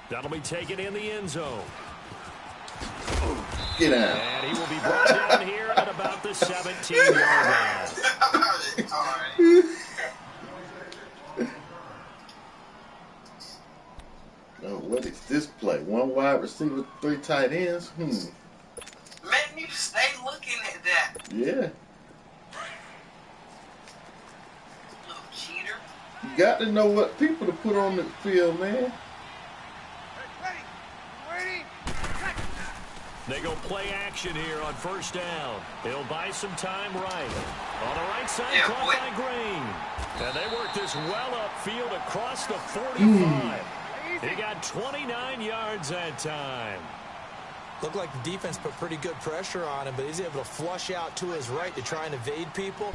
That'll be taken in the end zone. Get out. And he will be brought down here at about the 17-yard line. Oh, what is this play? One wide receiver, 3 tight ends? Man, you stay looking at that. Yeah. Little cheater. You got to know what people to put on the field, man. They go play action here on first down. He'll buy some time right. On the right side, caught by Green. And they work this well upfield across the 45. He got 29 yards that time. Looked like the defense put pretty good pressure on him, but he's able to flush out to his right to try and evade people.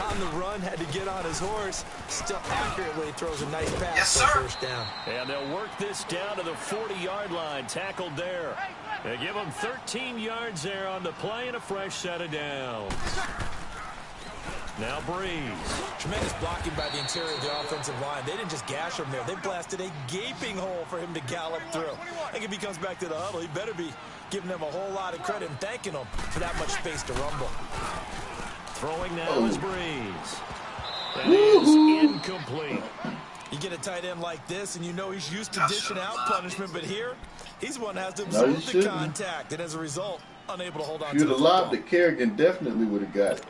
On the run, had to get on his horse. Still accurate when he throws a nice pass for first down. And they'll work this down to the 40-yard line, tackled there. They give him 13 yards there on the play and a fresh set of downs. Now Breeze. Tremendous blocking by the interior of the offensive line. They didn't just gash him there. They blasted a gaping hole for him to gallop through. I think if he comes back to the huddle, he better be giving them a whole lot of credit and thanking them for that much space to rumble. Throwing now is Breeze. That is incomplete. You get a tight end like this, and you know he's used to dishing out punishment, but here, he's the one that has to absorb the contact, and as a result, unable to hold on to the football. If you'd have lobbed it, Kerrigan definitely would have got it.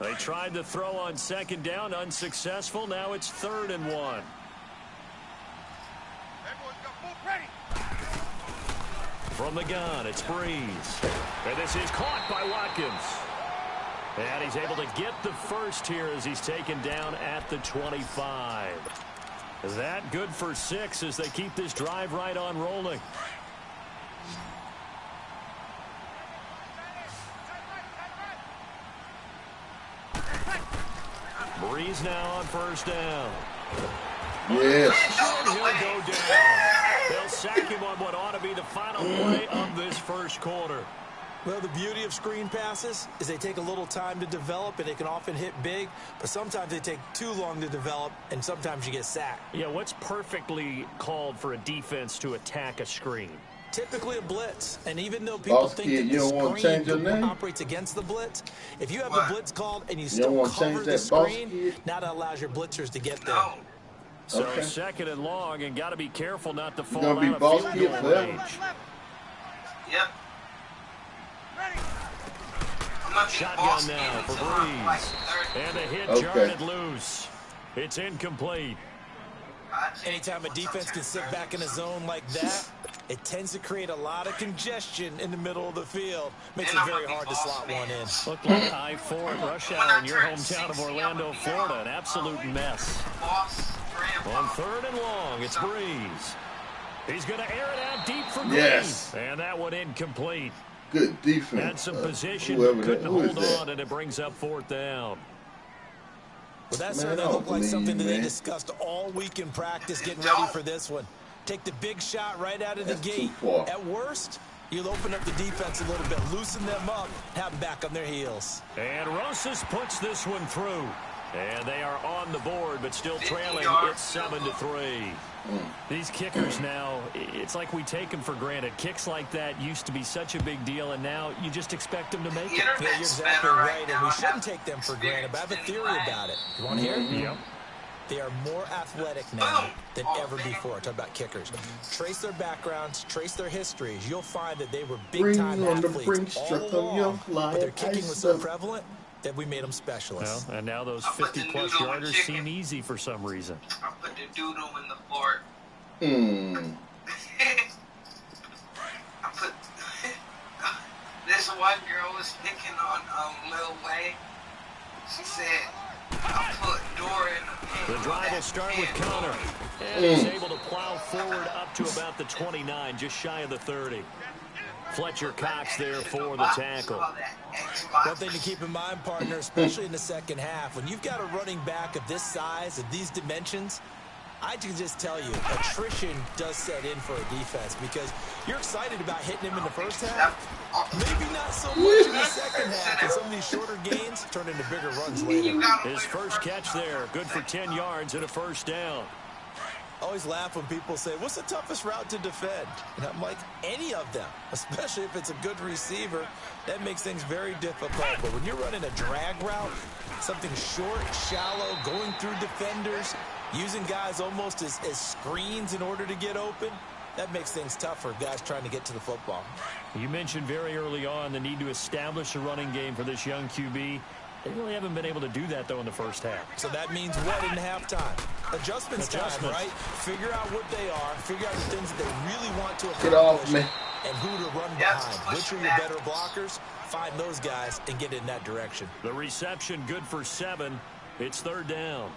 They tried to throw on second down, unsuccessful. Now it's 3rd and 1. From the gun, it's Breeze. And this is caught by Watkins. And he's able to get the first here as he's taken down at the 25. That good for 6 as they keep this drive right on rolling. Breeze now on first down. Yes. And he'll go down. They'll sack him on what ought to be the final play of this first quarter. Well, the beauty of screen passes is they take a little time to develop, and they can often hit big, but sometimes they take too long to develop, and sometimes you get sacked. Yeah, what's perfectly called for a defense to attack a screen? Typically a blitz, and even though people think that the screen operates against the blitz, if you have the blitz called and you still cover the screen, now that allows your blitzers to get there. So 2nd and long, and got to be careful not to fall out of field goal range. Yep. Shotgun now for Breeze. And a hit jarred loose. It's incomplete. Anytime a defense can sit back in a zone like that, it tends to create a lot of congestion in the middle of the field. Makes it very hard to slot one in. Look like I-4 at rush hour in your hometown of Orlando, Florida. An absolute mess. On 3rd and long, it's Breeze. He's going to air it out deep for Green. Yes. And that one incomplete. Good defense. Had some position, but couldn't hold on, and it brings up 4th down. Well, that certainly looked like something that they discussed all week in practice getting ready for this one. Take the big shot right out of the gate. At worst, you'll open up the defense a little bit, loosen them up, have them back on their heels. And Rosas puts this one through. And they are on the board, but still trailing. It's 7-3. These kickers now, it's like we take them for granted. Kicks like that used to be such a big deal, and now you just expect them to make it. Yeah, you're exactly right, and we shouldn't take them for granted, but I have a theory about it. You want to hear it? Yep. They are more athletic now than ever before. Talk about kickers. Trace their backgrounds, trace their histories. You'll find that they were big-time athletes all along, but their kicking was so prevalent that we made them specialists. Well, and now those 50-plus yarders seem easy for some reason. I put the doodle in the fort. I put this one girl was picking on Lil Wayne. She said, I put Dora in the drive will start with Connor. And he's able to plow forward up to about the 29, just shy of the 30. Fletcher Cox there for the tackle. One thing to keep in mind, partner, especially in the second half, when you've got a running back of this size, of these dimensions, I can just tell you, attrition does set in for a defense because you're excited about hitting him in the first half. Maybe not so much in the second half, and some of these shorter gains turn into bigger runs later. His first catch there, good for 10 yards and a first down. I always laugh when people say, what's the toughest route to defend? And I'm like, any of them, especially if it's a good receiver. That makes things very difficult. But when you're running a drag route, something short, shallow, going through defenders, using guys almost as screens in order to get open, that makes things tough for guys trying to get to the football. You mentioned very early on the need to establish a running game for this young QB. They really haven't been able to do that, though, in the first half. So that means what in halftime? Adjustments time, right? Figure out what they are. Figure out the things that they really want to accomplish. Get off me. And who to run behind. Which are your better blockers? Find those guys and get in that direction. The reception good for 7. It's third down.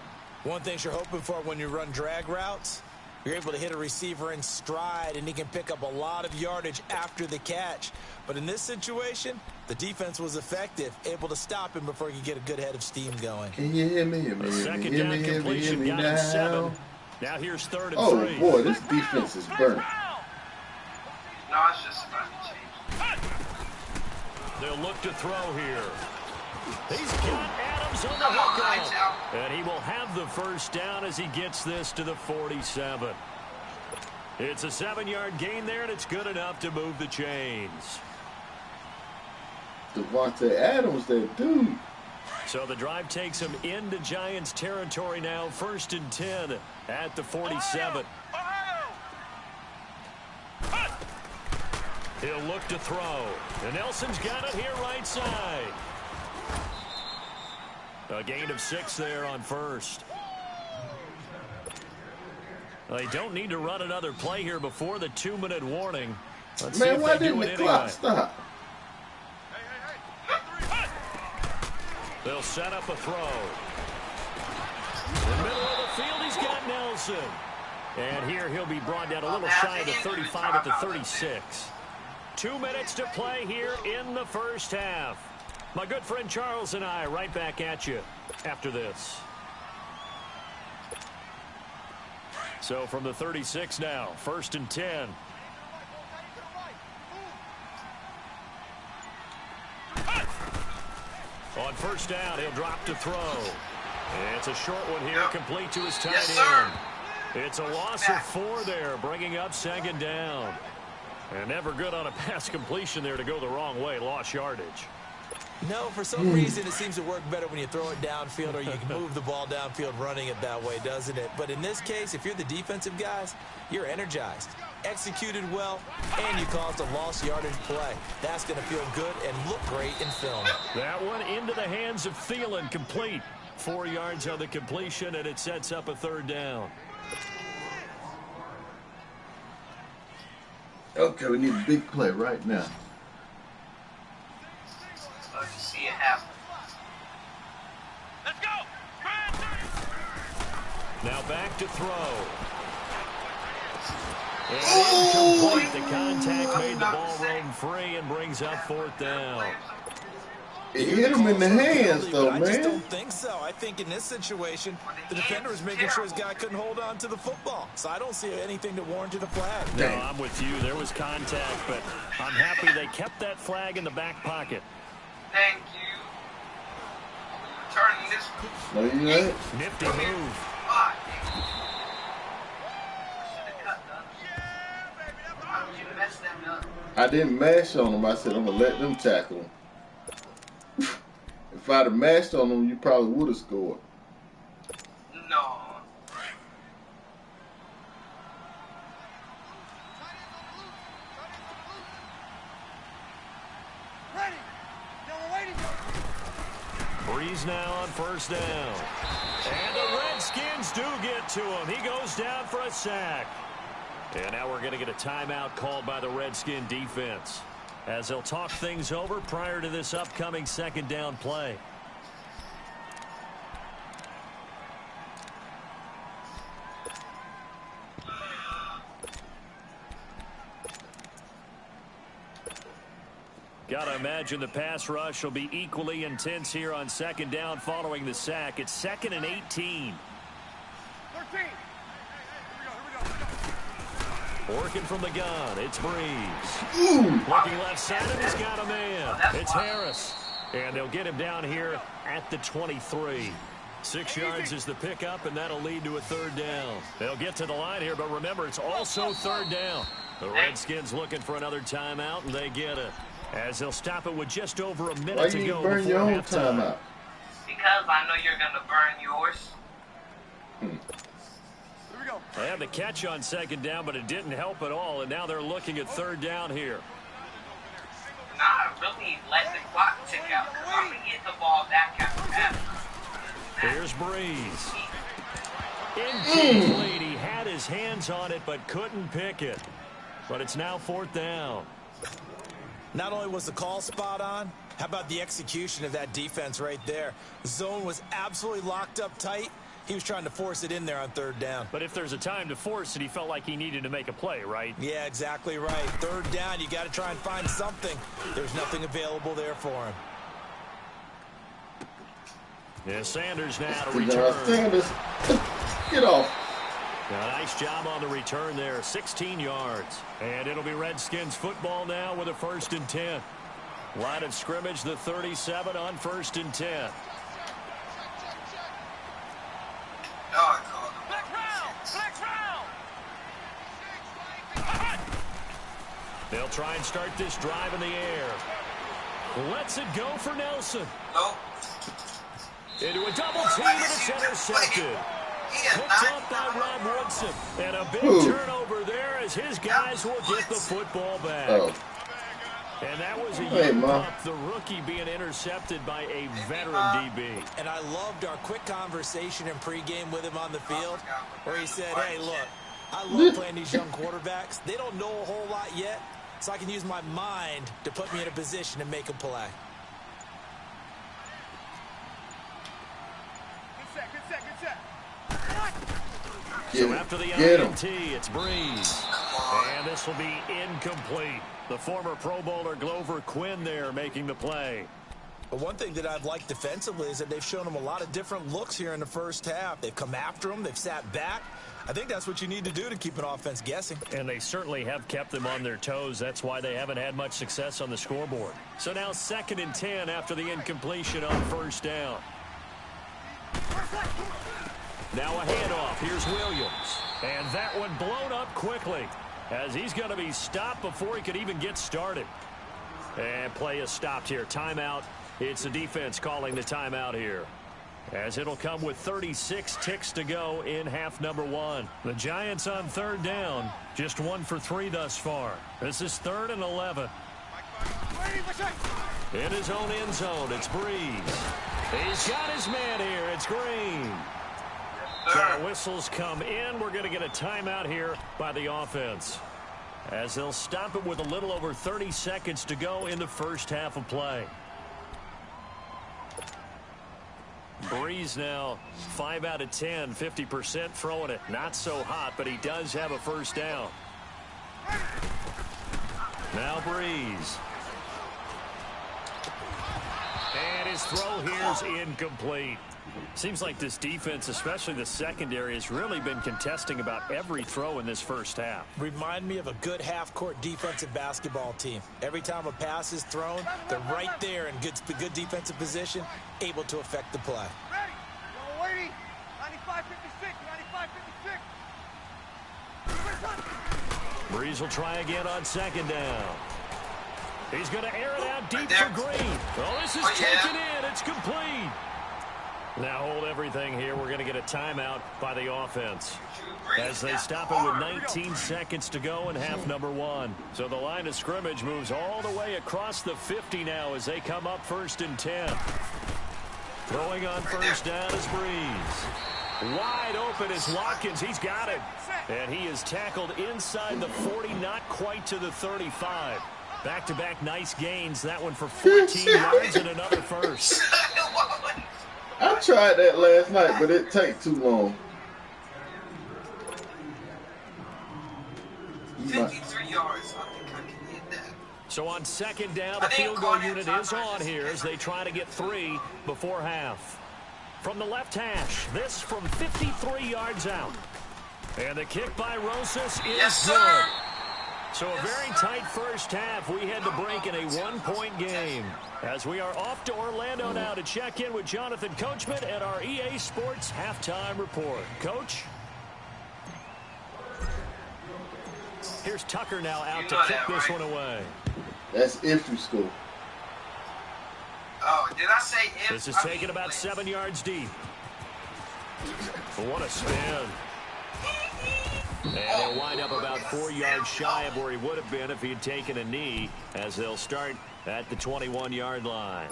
One thing you're hoping for when you run drag routes, you're able to hit a receiver in stride, and he can pick up a lot of yardage after the catch. But in this situation, the defense was effective, able to stop him before he could get a good head of steam going. Can you hear me? The second down completion got him 7. Now here's 3rd and 3. Oh, boy, this defense is burnt. No, it's just about to change. They'll look to throw here. He's got Adams on the Come on, hook lights out. And he will have the first down as he gets this to the 47. It's a 7-yard gain there, and it's good enough to move the chains. Devontae Adams, that dude. So the drive takes him into Giants territory now. 1st and 10 at the 47. He'll look to throw. And Nelson's got it here right side. A gain of 6 there on 1st. They don't need to run another play here before the 2-minute warning. Let's see Man, if why they do didn't it the clock anyway. stop? They'll set up a throw. In the middle of the field, he's got Nelson. And here he'll be brought down a little shy of the 35 at the 36. 2 minutes to play here in the first half. My good friend Charles and I right back at you after this. So from the 36 now, 1st and 10. On 1st down, he'll drop to throw. It's a short one here, complete to his tight end. It's a loss of 4 there, bringing up 2nd down. And never good on a pass completion there to go the wrong way, lost yardage. No, for some reason it seems to work better when you throw it downfield or you can move the ball downfield running it that way, doesn't it? But in this case, if you're the defensive guys, you're energized, executed well, and you caused a lost yardage play. That's going to feel good and look great in film. That one into the hands of Thielen, complete. 4 yards on the completion, and it sets up a 3rd down. Okay, we need a big play right now. Love to see it happen. Let's go! Now back to throw. And incomplete. The contact made the ball roam free and brings up 4th down. It hit him in the hands, though, I just man. don't think so. I think in this situation, the defender was making sure his guy couldn't hold on to the football. So I don't see anything to warrant a flag. No, I'm with you. There was contact, but I'm happy they kept that flag in the back pocket. Thank you. Turning this. No, you ain't. Nifty move. Ah, should've cut that. Why would you mess them up? I didn't mash on him. I said, I'm going to let them tackle him. If I'd have mashed on him, you probably would have scored. No. Ready! Now we're waiting. Breeze now on 1st down. And the Redskins do get to him. He goes down for a sack. And now we're going to get a timeout called by the Redskin defense, as they'll talk things over prior to this upcoming 2nd down play. Gotta imagine the pass rush will be equally intense here on 2nd down following the sack. It's 2nd and 18. 13. Here we go. Working from the gun, it's Breeze. Ooh. Looking left side, and he's got a man. It's Harris. And they'll get him down here at the 23. 6 yards is the pickup, and that'll lead to a third down. They'll get to the line here, but remember, it's also third down. The Redskins looking for another timeout, and they get it. As they'll stop it with just over a minute to go. Why you burn your own timeout? Because I know you're going to burn yours. Here we go. They had the catch on second down, but it didn't help at all, and now they're looking at third down here. Nah, really let the clock tick out. I'm going to get the ball back after that. Here's Breeze. Incomplete. He had his hands on it, but couldn't pick it. But it's now fourth down. Not only was the call spot on, how about the execution of that defense right there? The zone was absolutely locked up tight. He was trying to force it in there on third down. But if there's a time to force it, he felt like he needed to make a play, right? Yeah, exactly right. Third down, you got to try and find something. There's nothing available there for him. Yeah, Sanders now to return. Sanders, get off. A nice job on the return there, 16 yards. And it'll be Redskins football now with a 1st and 10. Line of scrimmage, the 37 on 1st and 10. They'll try and start this drive in the air. Lets it go for Nelson. Nope. Into a double team, and it's intercepted. Picked up by Rob Woodson. And a big turnover there as his guys will get the football back. And that was a U-Pup, the rookie being intercepted by a veteran DB. And I loved our quick conversation in pregame with him on the field where he said, hey, look, I love playing these young quarterbacks. They don't know a whole lot yet, so I can use my mind to put me in a position to make a play. So after the INT, it's Breeze. And this will be incomplete. The former Pro Bowler Glover Quinn there making the play. But one thing that I've liked defensively is that they've shown him a lot of different looks here in the first half. They've come after him. They've sat back. I think that's what you need to do to keep an offense guessing. And they certainly have kept them on their toes. That's why they haven't had much success on the scoreboard. So now 2nd and 10 after the incompletion on 1st down. Now a handoff. Here's Williams. And that one blown up quickly as he's going to be stopped before he could even get started. And play is stopped here. Timeout. It's the defense calling the timeout here, as it'll come with 36 ticks to go in half number 1. The Giants on 3rd down. Just 1 for 3 thus far. This is 3rd and 11. In his own end zone, it's Breeze. He's got his man here. It's Green. So whistles come in. We're going to get a timeout here by the offense, as they'll stop it with a little over 30 seconds to go in the first half of play. Breeze now 5 out of 10, 50% throwing it. Not so hot, but he does have a first down. Now Breeze. And his throw here's incomplete. Seems like this defense, especially the secondary, has really been contesting about every throw in this first half. Remind me of a good half-court defensive basketball team. Every time a pass is thrown, they're right there in good defensive position, able to affect the play. Ready. Y'all waiting. 95-56. 95-56. Breeze will try again on 2nd down. He's going to air it out deep for Green. Oh, this is taken in. It's complete. Now hold everything here. We're going to get a timeout by the offense, as they stop it with 19 seconds to go in half number 1. So the line of scrimmage moves all the way across the 50 now as they come up 1st and 10. Throwing on 1st down is Breeze. Wide open is Watkins. He's got it. And he is tackled inside the 40, not quite to the 35. Back-to-back nice gains. That one for 14 yards and another first. I tried that last night, but it takes too long. 53 yards. I think I can hit that. So on 2nd down, the field goal unit is on here as they try to get 3 before half. From the left hash, this from 53 yards out. And the kick by Rosas is good. So a very tight first half. We had to break in a one-point game. As we are off to Orlando now to check in with Jonathan Coachman at our EA Sports Halftime Report. Coach? Here's Tucker now out to kick this one away. That's infantry school. Oh, did I say if? This is taken about 7 yards deep. What a spin. And he'll wind up about 4 yards shy of where he would have been if he had taken a knee, as they'll start at the 21-yard line.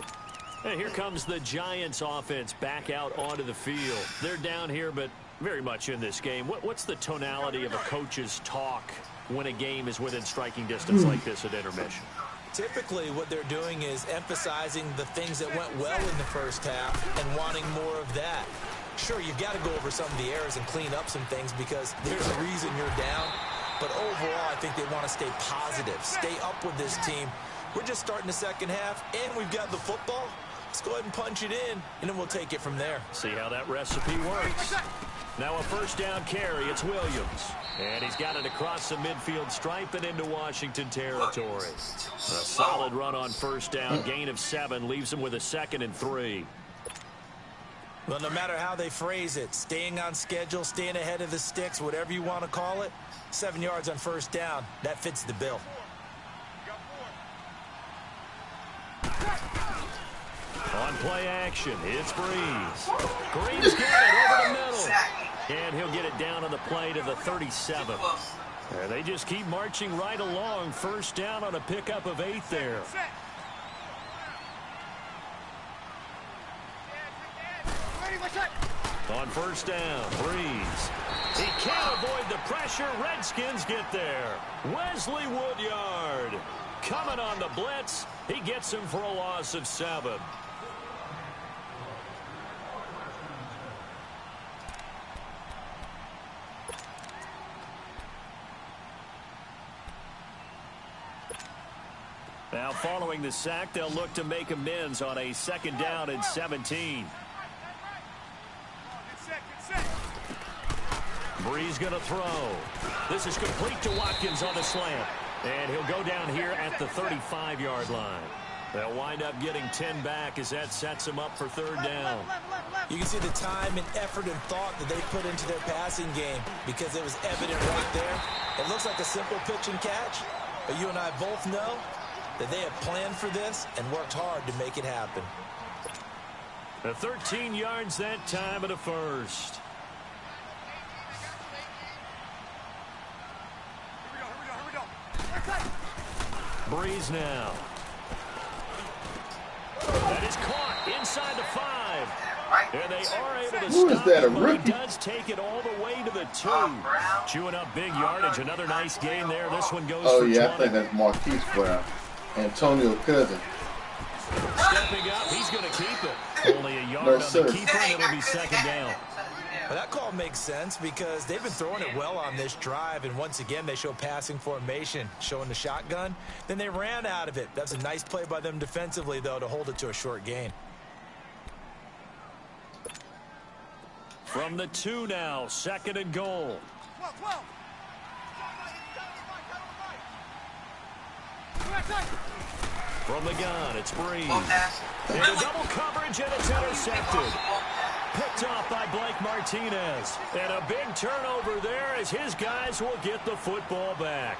And here comes the Giants offense back out onto the field. They're down here, but very much in this game. What's the tonality of a coach's talk when a game is within striking distance like this at intermission? Typically, what they're doing is emphasizing the things that went well in the first half and wanting more of that. Sure, you've got to go over some of the errors and clean up some things because there's a reason you're down. But overall, I think they want to stay positive, stay up with this team. We're just starting the second half, and we've got the football. Let's go ahead and punch it in, and then we'll take it from there. See how that recipe works. Now a first down carry. It's Williams. And he's got it across the midfield stripe and into Washington territory. A solid run on first down. Gain of 7 leaves him with a 2nd and 3. Well, no matter how they phrase it, staying on schedule, staying ahead of the sticks, whatever you want to call it, 7 yards on first down, that fits the bill. On play action, it's Breeze. Breeze got it over the middle. And he'll get it down on the play to the 37. And they just keep marching right along. First down on a pickup of 8 there. On first down, Breeze. He can't avoid the pressure. Redskins get there. Wesley Woodyard coming on the blitz. He gets him for a loss of 7. Now following the sack, they'll look to make amends on a 2nd down and 17. Breeze going to throw. This is complete to Watkins on the slant. And he'll go down here at the 35-yard line. They'll wind up getting 10 back as that sets them up for 3rd down. You can see the time and effort and thought that they put into their passing game because it was evident right there. It looks like a simple pitch and catch, but you and I both know that they have planned for this and worked hard to make it happen. The 13 yards that time of the first. Breeze now. That is caught inside the 5. And they are able to stop him, but he does take it all the way to the 2. Chewing up big yardage. Another nice gain there. This one goes for 20. I think that's Marquise Brown. Antonio Cousin. Stepping up, he's going to keep it. Only a yard on the keeper, and it'll be 2nd down. Well, that call makes sense because they've been throwing it well on this drive, and once again they show passing formation, showing the shotgun. Then they ran out of it. That's a nice play by them defensively, though, to hold it to a short gain. From the 2 now, 2nd and goal. From the gun, it's Breeze. Into double coverage, and it's intercepted. Picked off by Blake Martinez. And a big turnover there as his guys will get the football back.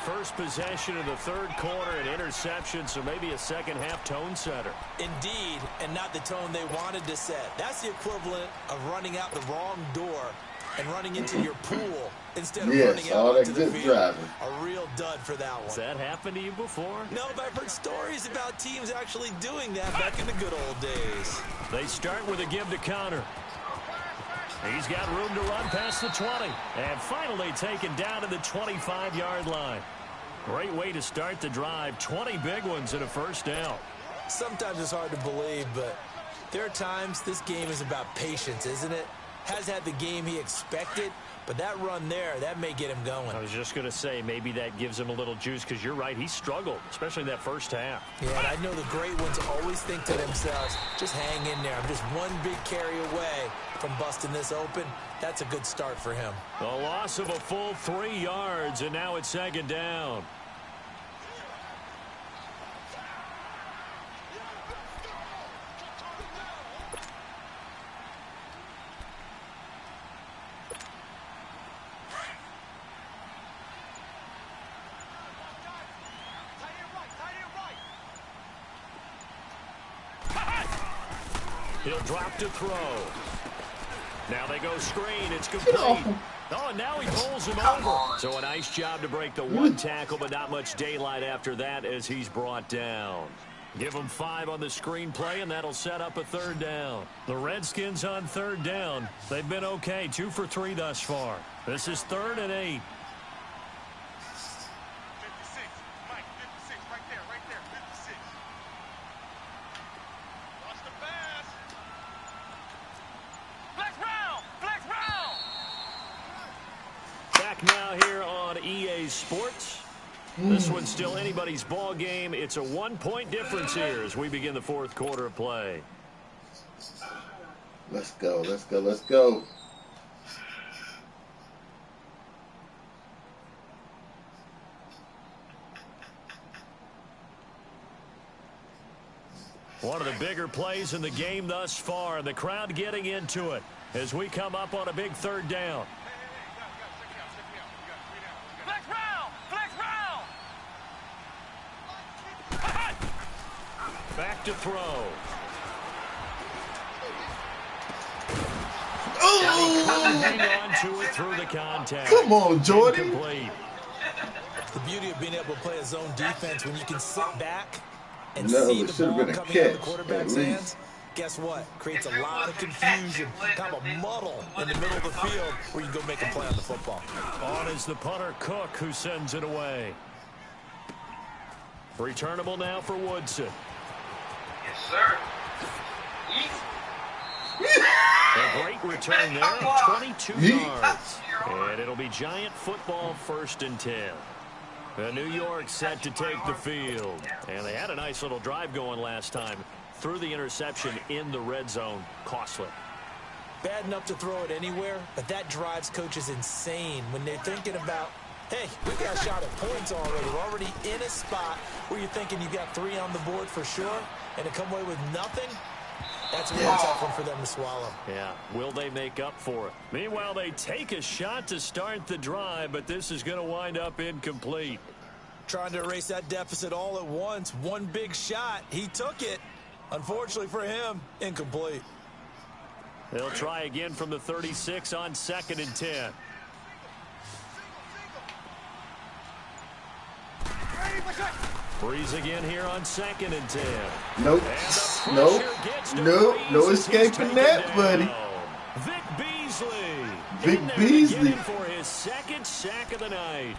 First possession of the 3rd quarter, an interception, so maybe a second-half tone setter. Indeed, and not the tone they wanted to set. That's the equivalent of running out the wrong door and running into your pool instead of running out onto the field. Driving. A real dud for that one. Has that happened to you before? No, but I've heard stories about teams actually doing that back in the good old days. They start with a give to Connor. He's got room to run past the 20. And finally taken down to the 25-yard line. Great way to start the drive. 20 big ones and a first down. Sometimes it's hard to believe, but there are times this game is about patience, isn't it? has had the game he expected, but that run there, that may get him going. I was just going to say, maybe that gives him a little juice, because you're right, he struggled, especially in that first half. Yeah, and I know the great ones always think to themselves, just hang in there. I'm just one big carry away from busting this open. That's a good start for him. A loss of a full 3 yards, and now it's second down. He'll drop to throw. Now they go screen. It's complete. Oh, and now he pulls him over. So a nice job to break the one tackle, but not much daylight after that as he's brought down. Give him 5 on the screen play, and that'll set up a third down. The Redskins on third down. They've been okay, 2 for 3 thus far. This is 3rd and 8. Now here on EA Sports. This one's still anybody's ball game. It's a 1-point difference here as we begin the 4th quarter of play. Let's go, let's go, let's go. One of the bigger plays in the game thus far, and the crowd getting into it as we come up on a big 3rd down. Back to throw. Oh! Hang on to it through the contact. Come on, Jordan. Incomplete. The beauty of being able to play a zone defense when you can sit back and No, see it the should have ball been a coming out of the catch, quarterback's at least. hands. Guess what? Creates a lot of confusion, kind of a muddle in the middle of the field where you can go make a play on the football. On is the punter, Cook, who sends it away. Returnable now for Woodson. Yes, sir. A great return there of 22 yards. And it'll be Giant football 1st and 10. The New York set to take the field. And they had a nice little drive going last time. Threw the interception in the red zone. Costly. Bad enough to throw it anywhere, but that drives coaches insane when they're thinking about, hey, we got a shot at points already. We're already in a spot where you're thinking you got 3 on the board for sure, and to come away with nothing, that's a real tough one for them to swallow. Yeah, will they make up for it? Meanwhile, they take a shot to start the drive, but this is going to wind up incomplete. Trying to erase that deficit all at once. One big shot. He took it. Unfortunately for him, incomplete. They'll try again from the 36 on 2nd and 10. Breeze again here on 2nd and 10. Nope. Nope. Nope. No escaping that, buddy. Vic Beasley. Vic in there Beasley. for his 2nd sack of the night.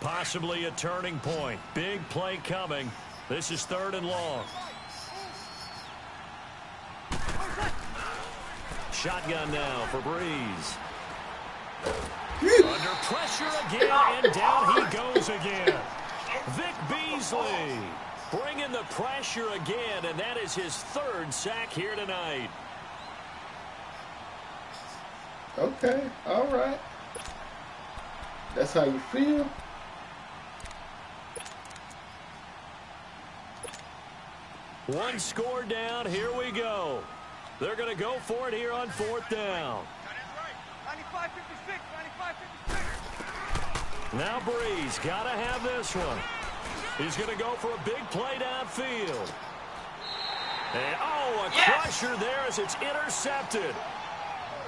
Possibly a turning point. Big play coming. This is 3rd and long. Shotgun now for Breeze. Under pressure again, and down he goes again. Vic Beasley bringing the pressure again, and that is his 3rd sack here tonight. Okay, all right. That's how you feel? One score down, here we go. They're going to go for it here on 4th down. 95-56, 95-56. Now Breeze, got to have this one. He's going to go for a big play downfield. And, oh, a crusher there as it's intercepted.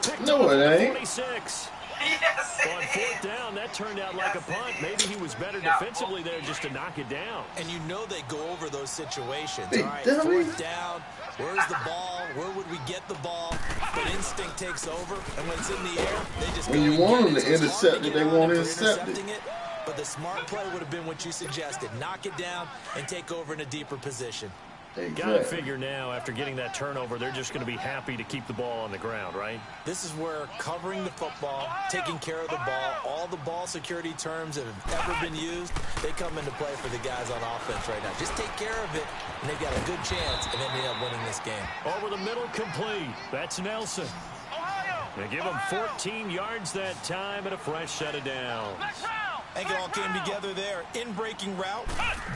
Picked No, off it at the ain't. 46. Yes, it On 4th down, that turned out like a punt. Maybe he was better defensively there just to knock it down. And you know they go over those situations. Big All right, dummy. 4th down, where's the ball? Where would we get the ball? But instinct takes over, and when it's in the air, they just When go you and want get them it. to So it's hard intercept it, get they on won't for intercept it. intercepting But the smart play would have been what you suggested. Knock it down and take over in a deeper position. Exactly. Got to figure now, after getting that turnover, they're just going to be happy to keep the ball on the ground, right? This is where covering the football, taking care of the ball, all the ball security terms that have ever been used, they come into play for the guys on offense right now. Just take care of it, and they've got a good chance of ending up winning this game. Over the middle, complete. That's Nelson. They give him 14 yards that time and a fresh set of downs. I think it all came together there. In-breaking route,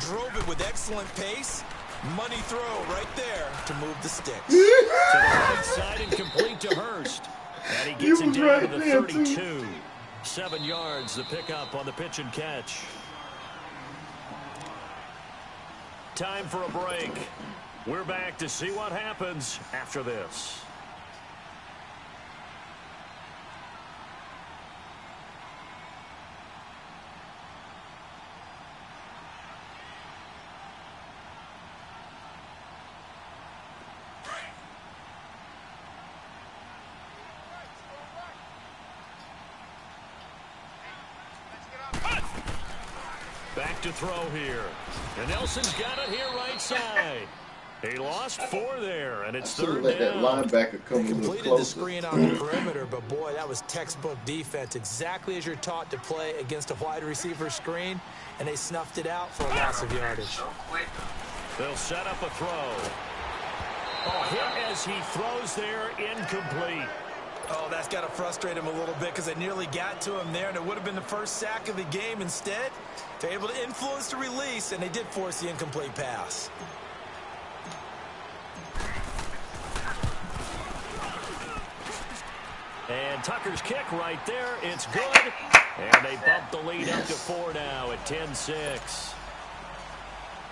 drove it with excellent pace. Money throw right there to move the sticks. To the right side and complete to Hurst. And he gets it down to the 32. 7 yards, the pickup on the pitch and catch. Time for a break. We're back to see what happens after this. Back to throw here. And Nelson's got it here right side. He lost 4 there, and it's third let that down. linebacker come They a little completed the closer. screen on the perimeter, but boy, that was textbook defense, exactly as you're taught to play against a wide receiver screen, and they snuffed it out for a loss of yardage. So quick. They'll set up a throw. A hit as he throws there, incomplete. Oh, that's got to frustrate him a little bit because they nearly got to him there, and it would have been the first sack of the game. Instead, they're able to influence the release, and they did force the incomplete pass. And Tucker's kick right there. It's good. And they bump the lead up to 4 now at 10-6.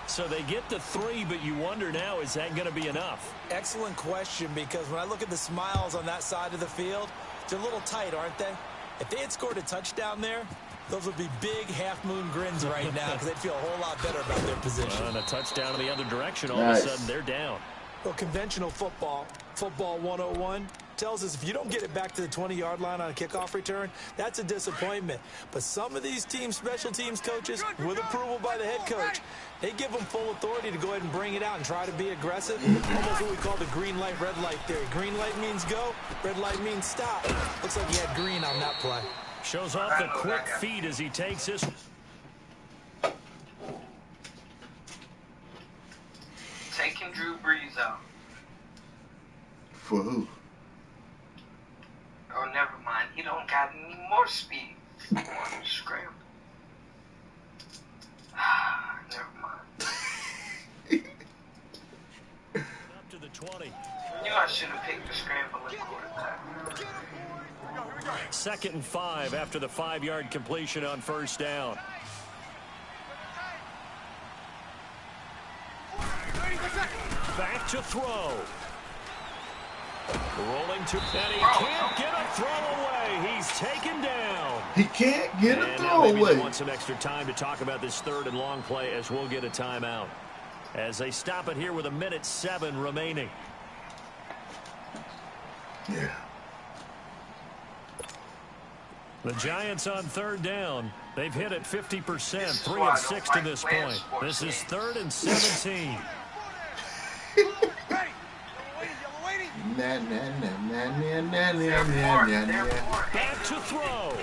So they get to 3, but you wonder now, is that going to be enough? Excellent question, because when I look at the smiles on that side of the field, they're a little tight, aren't they? If they had scored a touchdown there, those would be big half-moon grins right now because they'd feel a whole lot better about their position. And a touchdown in the other direction, all of a sudden they're down. Well, conventional football 101, tells us if you don't get it back to the 20-yard line on a kickoff return, that's a disappointment. But some of these teams, special teams coaches, with approval by the head coach, they give them full authority to go ahead and bring it out and try to be aggressive. Almost what we call the green light, red light theory. Green light means go, red light means stop. Looks like he had green on that play. Shows off the quick feet as he takes this. Taking Drew Brees out. For who? Oh, never mind. He don't got any more speed. Scramble. Never mind. Up to the 20. Knew I should have picked the scrambling quarterback. 2nd and 5 after the 5-yard completion on first down. Back to throw. Rolling to Penny. Can't get a throw away. He's taken down. He can't get a And throw now maybe they away. want some extra time to talk about this 3rd and long play as we'll get a timeout. As they stop it here with 1:07 remaining. Yeah. The Giants on 3rd down. They've hit it 50%, 3 of 6 to this point. This is 3rd and 17. Nah, nah, nah, nah, nah, nah, nah, nah, nah. Back to throw.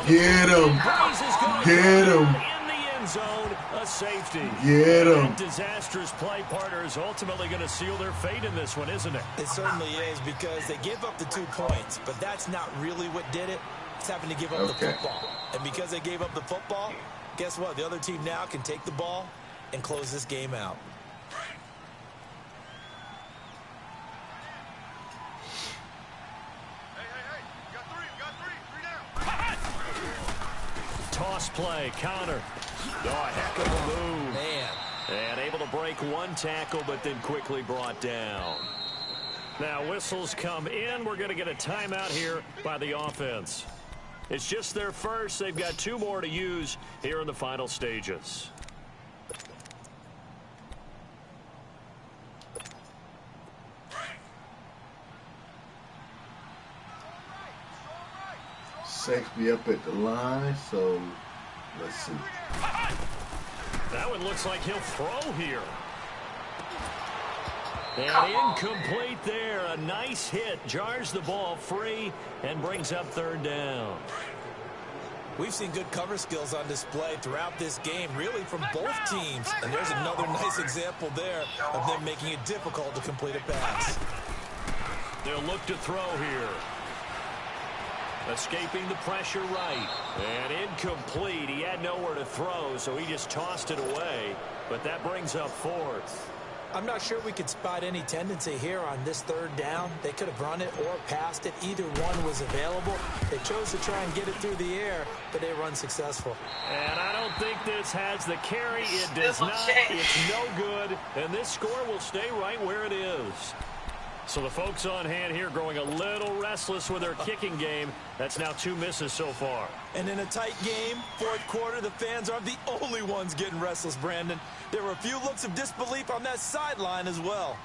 Get him. Brees is going Get him. in the end zone, a safety. Get him. That disastrous play partner is ultimately going to seal their fate in this one, isn't it? It certainly is, because they gave up the 2 points, but that's not really what did it. It's having to give up the football. And because they gave up the football, guess what? The other team now can take the ball and close this game out. Toss play, Connor. Oh, a heck of a move. Man. And able to break 1 tackle, but then quickly brought down. Now whistles come in. We're going to get a timeout here by the offense. It's just their first. They've got 2 more to use here in the final stages. Safety up at the line, so let's see. That one looks like he'll throw here. And incomplete there. A nice hit. Jars the ball free and brings up third down. We've seen good cover skills on display throughout this game, really from both teams. And there's another nice example there of them making it difficult to complete a pass. They'll look to throw here. Escaping the pressure right. And incomplete. He had nowhere to throw, so he just tossed it away. But that brings up fourth. I'm not sure we could spot any tendency here on this third down. They could have run it or passed it. Either one was available. They chose to try and get it through the air, but they were unsuccessful. And I don't think this has the carry. It does not. It's no good. And this score will stay right where it is. So the folks on hand here growing a little restless with their kicking game. That's now 2 misses so far. And in a tight game, fourth quarter, the fans aren't the only ones getting restless, Brandon. There were a few looks of disbelief on that sideline as well.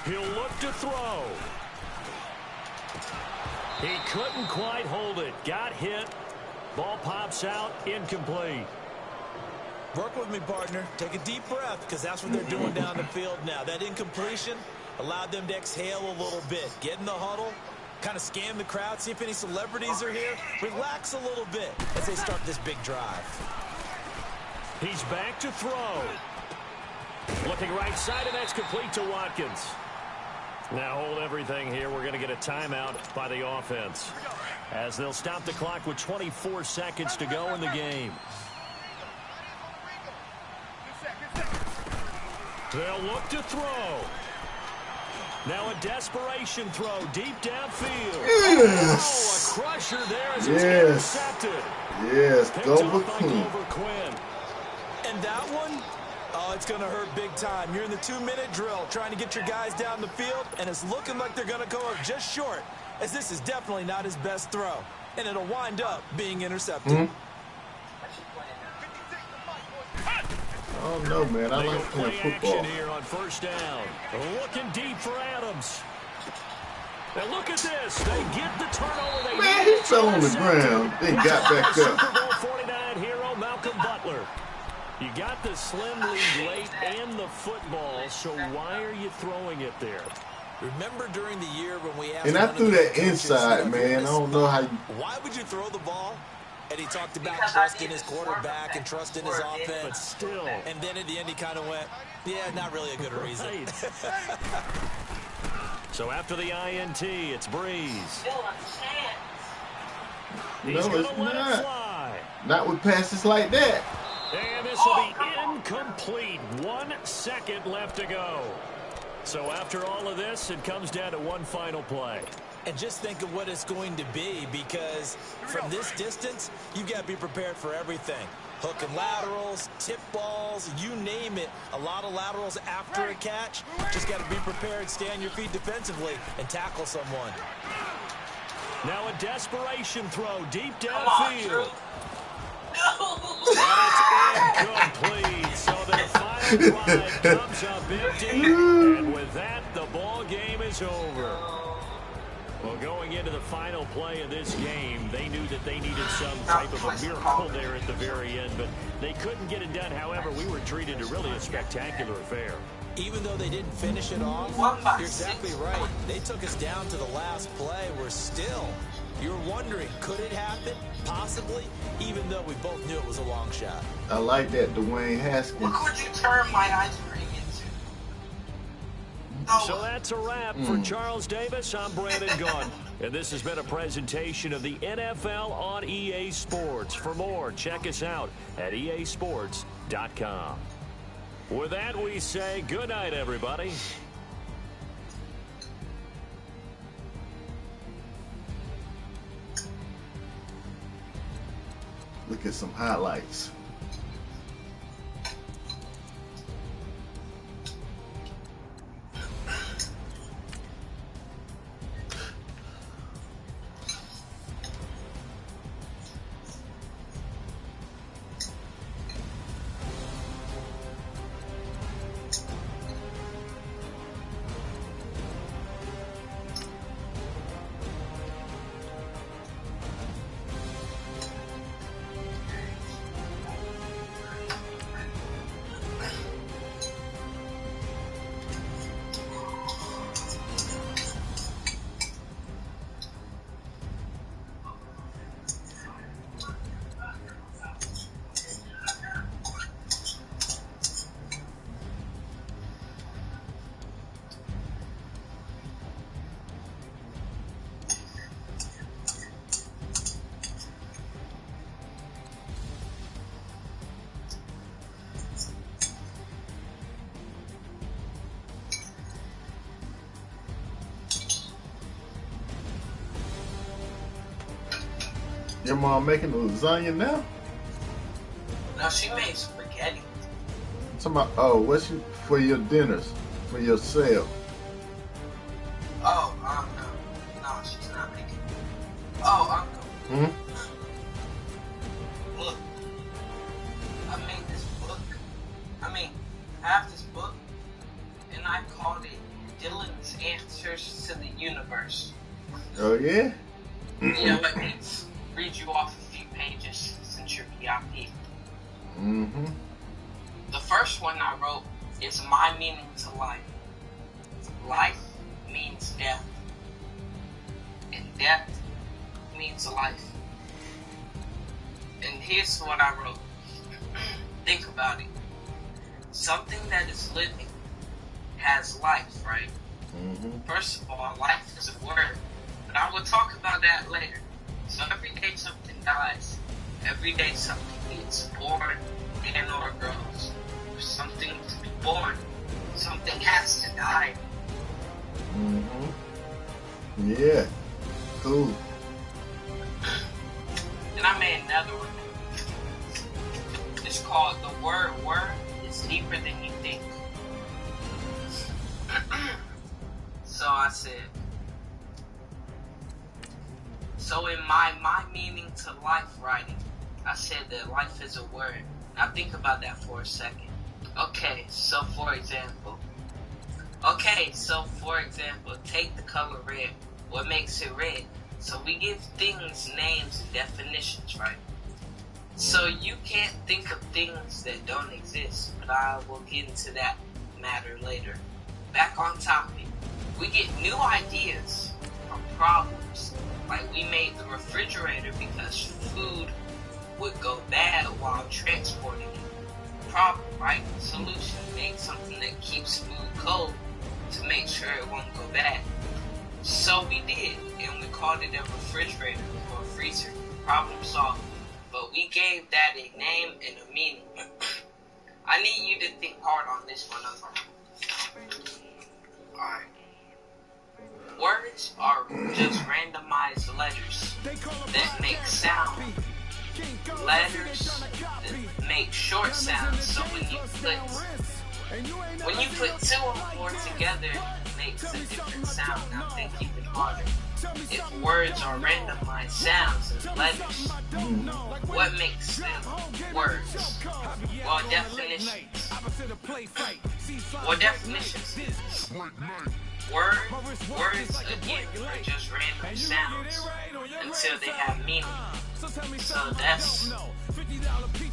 He'll look to throw. He couldn't quite hold it. Got hit. Ball pops out. Incomplete. Work with me, partner. Take a deep breath, because that's what they're doing down the field now. That incompletion allowed them to exhale a little bit. Get in the huddle, kind of scan the crowd, see if any celebrities are here. Relax a little bit as they start this big drive. He's back to throw. Looking right side, and that's complete to Watkins. Now hold everything here. We're going to get a timeout by the offense, as they'll stop the clock with 24 seconds to go in the game. They'll look to throw. Now a desperation throw deep downfield. Yes. Oh, a crusher there as it's intercepted. Yes, double Quinn. And that one, oh, it's going to hurt big time. You're in the 2-minute drill trying to get your guys down the field, and it's looking like they're going to go up just short, as this is definitely not his best throw. And it'll wind up being intercepted. Oh, no, man. I like playing football. Here on first down. Looking deep for Adams. Now look at this. They get the turnover. Man, he fell on the ground. Then got back up. Super Bowl 49 hero Malcolm Butler. You got the slim lead late and the football, so why are you throwing it there? Remember during the year when we asked... And I threw that inside, man. I don't know how you... Why would you throw the ball? And he talked about trusting his quarterback and trusting his offense. But still. And then at the end he kind of went, yeah, not really a good reason. Right. So after the INT, it's Breeze. No, it's not. Not with passes like that. And this will be incomplete. 1 second left to go. So after all of this, it comes down to one final play. And just think of what it's going to be, because from this distance, you've got to be prepared for everything. Hook and laterals, tip balls, you name it. A lot of laterals after a catch. Just got to be prepared, stay on your feet defensively, and tackle someone. Now a desperation throw deep downfield. And it's incomplete. So their final drive comes up empty. And with that, the ball game is over. Well, going into the final play of this game, they knew that they needed some type of a miracle there at the very end, but they couldn't get it done. However, we were treated to really a spectacular affair. Even though they didn't finish it off, you're exactly right. They took us down to the last play. We're still, you're wondering, could it happen? Possibly, even though we both knew it was a long shot. I like that, Dwayne Haskins. What would you turn my ice cream into? So that's a wrap for Charles Davis. I'm Brandon Gaudin, and this has been a presentation of the NFL on EA Sports. For more, check us out at easports.com. With that, we say good night, everybody. Look at some highlights. Your mom making lasagna now? No, she made spaghetti. Somebody, oh, what's you for your dinners? For yourself? Oh, no, she's not making. Oh, Uncle. Hmm? Look, I made this book. I have this book, and I called it Dylan's Answers to the Universe. Oh, yeah? Yeah, let me read you off a few pages since you're VIP. Mm-hmm. The first one I wrote is my meaning to life. Life means death, and death means life. And here's what I wrote. Think about it. Something that is living has life, right? Mm-hmm. First of all, life is a word, but I will talk about that later. So every day something dies. Every day something gets born and or grows. For something to be born, something has to die. Mm-hmm. Yeah. Cool. And I made another one. It's called The Word is Deeper Than You Think. So I said, so in my meaning to life writing, I said that life is a word. Now think about that for a second. Okay, so for example, take the color red. What makes it red? So we give things names and definitions, right? So you can't think of things that don't exist, but I will get into that matter later. Back on topic, we get new ideas from problems. Like we made the refrigerator because food would go bad while transporting it. Problem, right? Solution, make something that keeps food cold to make sure it won't go bad. So we did, and we called it a refrigerator or a freezer. Problem solved. But we gave that a name and a meaning. I need you to think hard on this one. Alright. Words are just randomized letters that make sound. Letters that make short sounds. So when you put two or more together, it makes a different sound. Now think even harder. If words are randomized sounds and letters, what makes them words? Well, definitions. Words again are just random sounds until they have meaning. So that's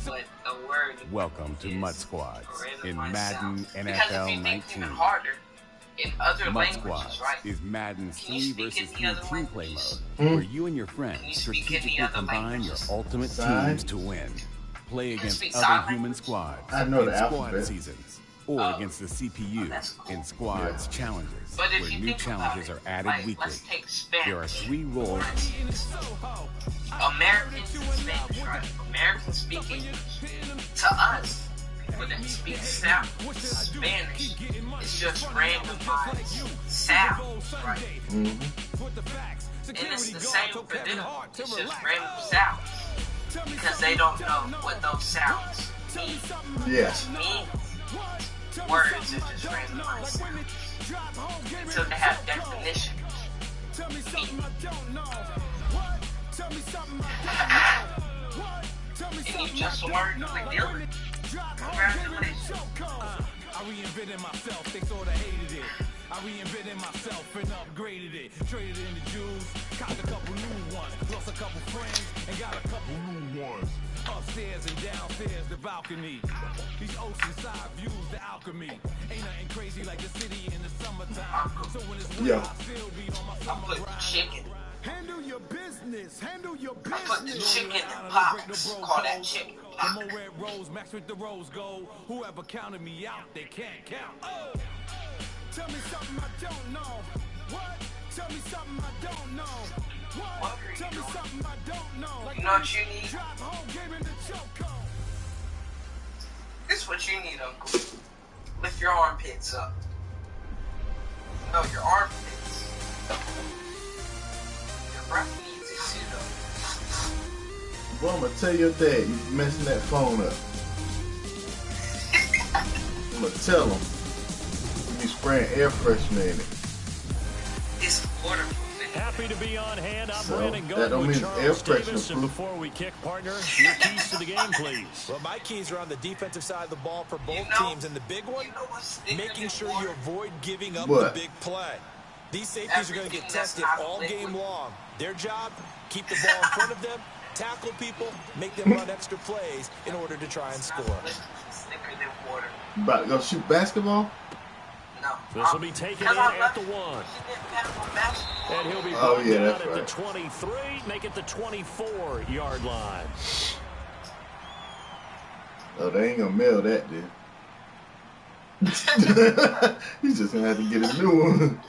what a word is. Welcome to Mud Squads in Madden Because if NFL you think 19. even harder, in other Mud languages, Squads right? is Madden's Can you 3 speak versus any 3 other team play languages? mode, where you and your Can friends you speak any strategically other combine languages? your ultimate Sign. teams to win. Play against speak other sign human language? squads I know in the squad alphabet. seasons, or Oh. against the CPU That's cool. in squads Yeah. challenges, But if where you new think challenges about are added like, weekly. let's take Spanish. There are 3 roles. Americans and Spanish, right? Americans speak English. To us, people that speak Spanish, it's just randomized sounds, right? Mm-hmm. And it's the same for them. It's just random sounds. Because they don't know what those sounds mean. Yes. Means words are just randomized sounds. Until they have definitions. And you just learned with Dylan. Congratulations. I reinvented myself, they sorta hated it. I reinvented myself and upgraded it. Traded in the Jews, copped a couple new ones. Lost a couple friends and got a couple new ones. Upstairs and downstairs, the balcony. These oceanside views, the alchemy. Ain't nothing crazy like the city in the summertime. So when it's winter, Yeah. I still be on my I summer put the grind. chicken. Handle your business, handle your I put the business. chicken in pots. Call that chicken The pot. more red rose, max with the rose gold. Whoever counted me out, they can't count. Oh, tell me something I don't know. What? Tell me something I don't know. What What? are you Tell me doing? something I don't know. You know what you need? Drive home, game in the chokehold. This is what you need, Uncle. Lift your armpits up. No, your armpits. Your breath needs it too, though. Well, I'm gonna tell your dad you messing that phone up. I'm gonna tell him you be spraying air freshener in it. It's waterproof. Happy to be on hand. I'm So, Brandon that Gold don't with mean air Charles freshener Davis. And proof. before we kick, partner, your keys to the game, please. Well, my keys are on the defensive side of the ball for both You know- teams. And the big one, You know what's thicker making than sure water? you avoid giving up What? the big play. These safeties are going to get Everything that's tested not all liquid. game long. Their job, keep the ball in front of them, tackle people, make them run extra plays in order to try and It's not score. liquid, it's thicker than water. You about to go shoot basketball? No. This will be taken in at the 1. And he'll be Oh, brought yeah, down that's at right. the 23, make it the 24-yard line. Oh, they ain't gonna mail that, dude. He's just gonna have to get a new one.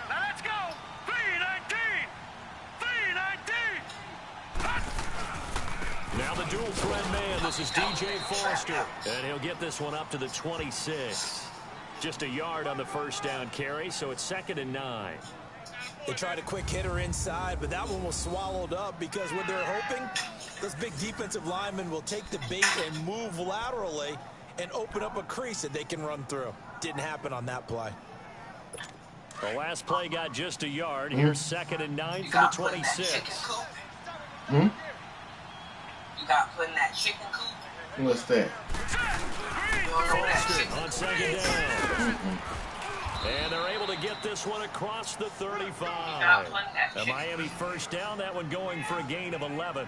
Now let's go. 319. 319. Now the dual threat man, this is DJ Foster. And he'll get this one up to the 26. Just a yard on the first down carry, so it's 2nd and 9. They tried a quick hitter inside, but that one was swallowed up because what they're hoping, those big defensive linemen will take the bait and move laterally and open up a crease that they can run through. Didn't happen on that play. The last play got just a yard. Here's 2nd and 9 You for the got put in that 26. chicken coop. Hmm? You got put in that chicken coop. What's that? You don't know that Foster chicken on 2nd down. And they're able to get this one across the 35. A Miami first down, that one going for a gain of 11.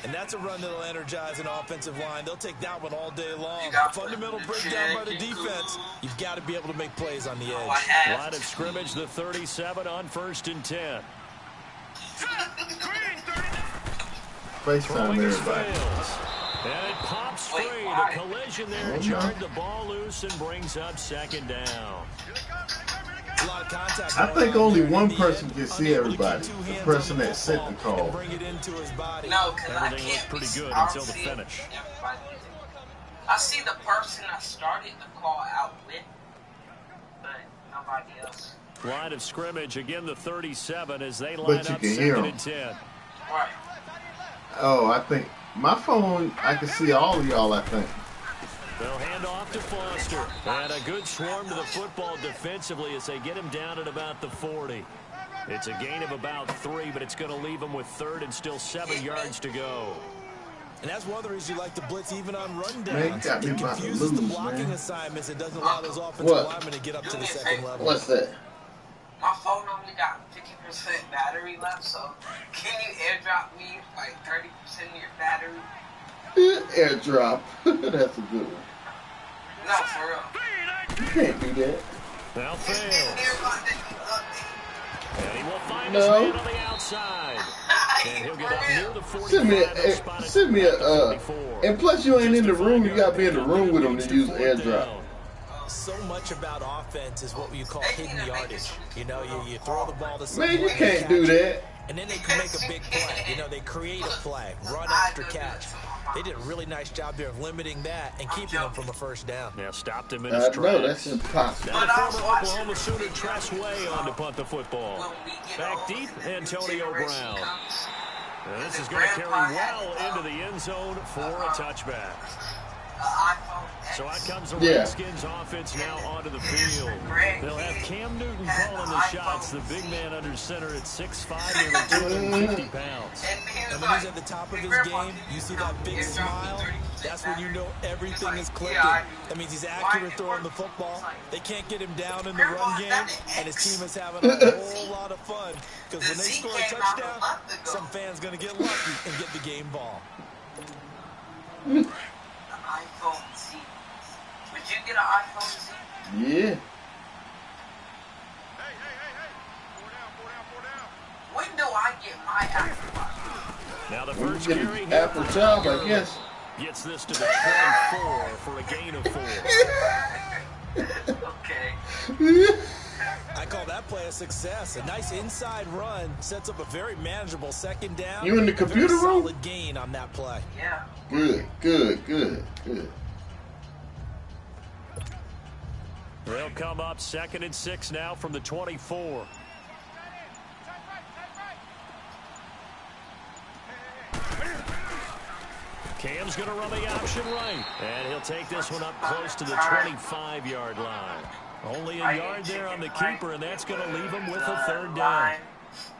And that's a run that'll energize an offensive line. They'll take that one all day long. You got Fundamental the breakdown by the chicken defense. You've got to be able to make plays on the Oh, I edge. have. Line of scrimmage, the 37 on 1st and 10. FaceTime Throwing is everybody. fails. And it pops free. The collision there jarred the ball loose and brings up 2nd down. A lot of contact I going think on only there, one and in the person end, can see unable to keep everybody. two The hands person on the that sent the football call. and bring it into his body. No, because I Everything can't looked pretty be- good I don't until the see finish. everybody. I see the person I started the call out with, but nobody else. Line of scrimmage, again the 37 as they But line you up can hear 2nd 'em. and 10. Right. Oh, I think my phone, I can see all of y'all, I think. They'll hand off to Foster. And a good swarm to the football defensively as they get him down at about the 40. It's a gain of about 3, but it's going to leave him with 3rd and still 7 yards to go. And that's one of the reasons you like to blitz even on run Man, you downs. got me It about to confuses the lose, blocking man. assignments. It doesn't allow those offensive What? linemen to get up to Do the me a second favor. level. What's that? My phone only got 50% battery left, so can you airdrop me like 30% of your battery? Airdrop. That's a good one. No, for real. You can't do that. Now It's fails. nearby that you love me. And he will find No. his man on the outside. And he'll get up near the 45. Send me They'll spot it send me at the a, 44. and plus you ain't in the Just a room, you 5-yard gotta be in the pickup, room with and them leads to use fourth airdrop. down. So much about offense is what you call hidden yardage. You know, you throw the ball to someone. Man, you they can't catch do it, that. And then they can make a big play. You know, they create a play, run after catch. They did a really nice job there of limiting that and keeping them from a first down. Now stopped him in his No, tracks. that's impossible. Now the former Oklahoma Sooner Tress Way on to punt the football. Back deep, Antonio Brown. And this is going to carry well into the end zone for a touchback. So out comes the Redskins offense now onto the field. They'll have Cam Newton calling the shots. The big man under center at 6'5", nearly 250 pounds. And when he's at the top of his game, you see that big smile, that's when you know everything is clicking. That means he's accurate throwing the football. They can't get him down in the run game, and his team is having a whole lot of fun. Because when they score a touchdown, some fan's going to get lucky and get the game ball. iPhone Z. Would you get an iPhone Z? Yeah. When do I get my Apple Watch? Now the When you first get carry an here Apple for job, Gurley. I guess. Gets this to the 24 for a gain of 4. Okay. I call that play a success. A nice inside run sets up a very manageable second down. You in the A very computer room? solid gain on that play. Yeah. Good. They'll come up 2nd and 6 now from the 24. Cam's going to run the option right. And he'll take this one up close to the 25-yard line. Only a yard there on the keeper, and that's going to leave him with a 3rd down.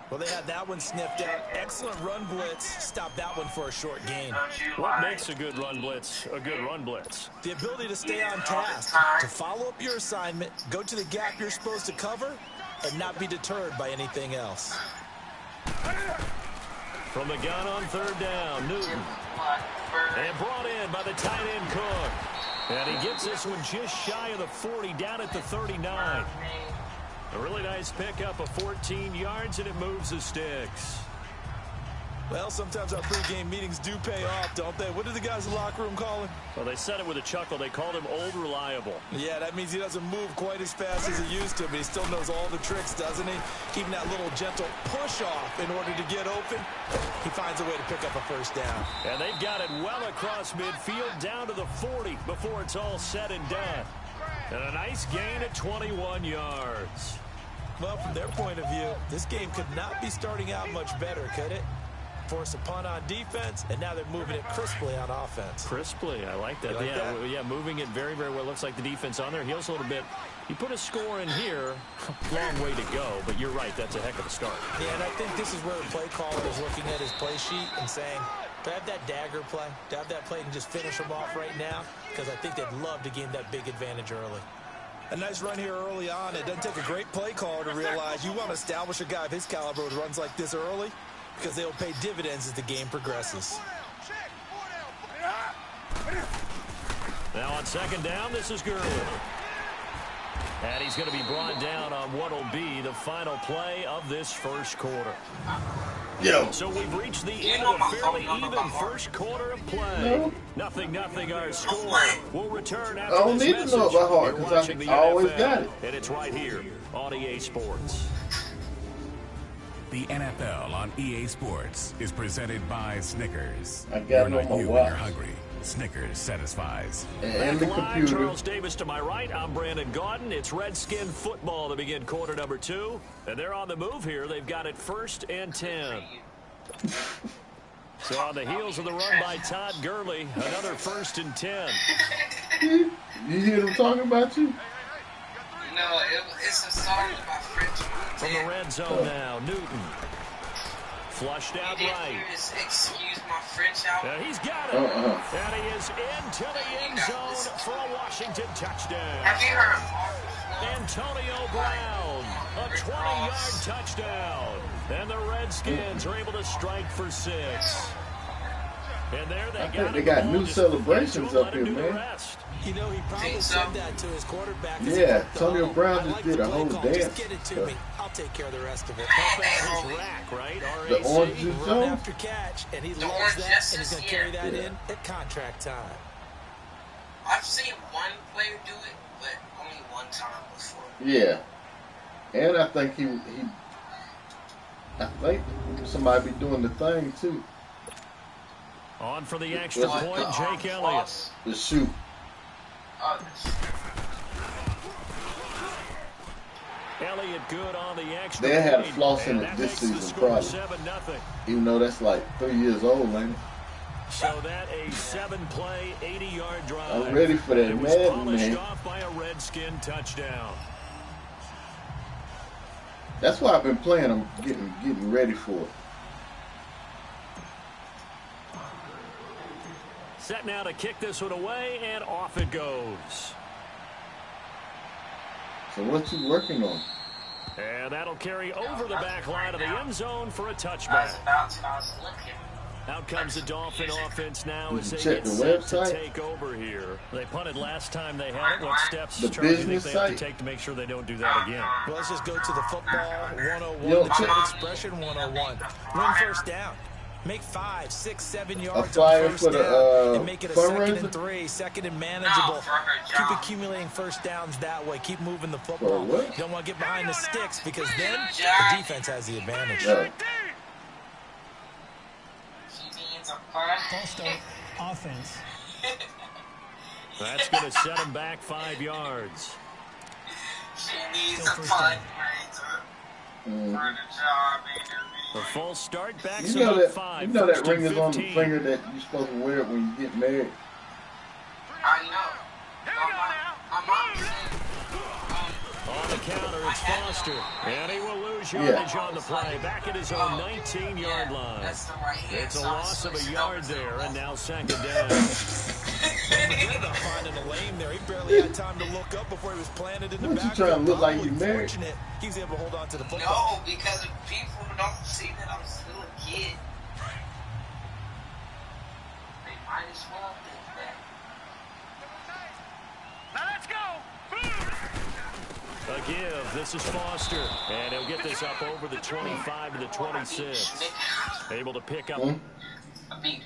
Well, they had that one sniffed out. Excellent run blitz. Stop that one for a short gain. What makes a good run blitz a good run blitz? The ability to stay on task, to follow up your assignment, go to the gap you're supposed to cover, and not be deterred by anything else. From the gun on 3rd down, Newton. And brought in by the tight end Cook. And he gets this one just shy of the 40, down at the 39. A really nice pickup of 14 yards, and it moves the sticks. Well, sometimes our pregame meetings do pay off, don't they? What do the guys in the locker room call him? Well, they said it with a chuckle. They called him Old Reliable. Yeah, that means he doesn't move quite as fast as he used to, but he still knows all the tricks, doesn't he? Keeping that little gentle push-off in order to get open. He finds a way to pick up a 1st down. And they've got it well across midfield, down to the 40 before it's all said and done. And a nice gain at 21 yards. Well, from their point of view, this game could not be starting out much better, could it? Force a punt on defense, and now they're moving it crisply on offense. Crisply, I like that. Like that? Yeah, moving it very, very well. Looks like the defense on their heels a little bit. You put a score in here, long way to go, but you're right, that's a heck of a start. Yeah, and I think this is where the play caller is looking at his play sheet and saying, do I have that dagger play? Do I have that play and just finish them off right now? Because I think they'd love to gain that big advantage early. A nice run here early on. It doesn't take a great play caller to realize you want to establish a guy of his caliber with runs like this early, because they'll pay dividends as the game progresses. Now on 2nd down, this is Gurley. And he's going to be brought down on what will be the final play of this 1st quarter. Yo. So we've reached the end of a fairly even 1st quarter of play. Nothing, our score. We'll return after I don't this need to know message. it by heart, You're 'cause watching I the always NFL, got it. And it's right here on EA Sports. The NFL on EA Sports is presented by Snickers. I got You're it not on my you when watch. you're hungry. Snickers satisfies. And the Back live, computer. Charles Davis to my right. I'm Brandon Gaudin. It's Redskin football to begin quarter number 2. And they're on the move here. They've got it 1st and 10. So on the heels of the run by Todd Gurley, another 1st and 10. You hear them talking about you? No, it's a song about French. From the red zone now, Newton. Flushed out right. Excuse my French out. And he's got it. And he is into the end zone for a Washington touchdown. Have you heard Antonio Brown, a 20-yard touchdown. And the Redskins are able to strike for 6. And there I think they got new celebrations up here, man. You know, he probably said that to his quarterback. Yeah, Antonio Brown just did a whole Just dance. get it to me. I'll take care of the rest of it. Up at his rack, right? The RAC. orange juice Run zone? after catch, and he The loves orange that, justice and he's going to here. carry that Yeah. in at contract time. I've seen one player do it, but only one time before. Yeah. And I think I think somebody be doing the thing too. On for the extra What? point, Jake Elliott. The shoot. Elliott good on the extra They had point, floss in and it that this makes the season, score probably. 7-0. Even though that's like 3 years old, ain't it? So that a 7-play, 80-yard drive. I'm ready for that It was Madden, polished man. off by a Redskin touchdown. That's why I've been playing. I'm getting ready for it. Set now to kick this one away, and off it goes. So what you working on? And that'll carry over the back line of the end zone for a I was touchback. about to, I was looking. Out comes the Dolphin offense now Did as you they check get the set to website? take over here. They punted last time they had it. What steps, The Charles, do you think business they have to site? take to make sure they don't do that again? Well, let's just go to the football 101, Yo, the check- expression 101. Win 1st down. Make 5, 6, 7 A yards flyer on first for down the and make it a 2nd and fundraiser? 3, 2nd and manageable. No, for her Keep job. accumulating first downs that way. Keep moving the For football. what? You don't want to get behind the sticks because then the Job. defense has the advantage. No. She needs a punt. False start offense. That's going to set him back 5 yards. She needs Still a first punt. down. For the job interview. A false start backs You him know up that 5. you know that First ring and is on the 15. finger that you're supposed to wear when you get married. I know. Here we go now. My mom said, On the counter, it's Foster. And he will lose yardage on the play. Back at his own 19-yard line. that's the right hand. It's a so I loss of a switched yard over to there, the and left. now 2nd down. Good about finding a lane there. He barely had time to look up before he was planted in the What, you backfield. trying to look like you Probably married? fortunate he was able to hold on to the football. No, because if people don't see that I'm still a kid, they might as well think that. Now let's go. A give. This is Foster. And he'll get this up over the 25 to the 26. Able to pick up. I beat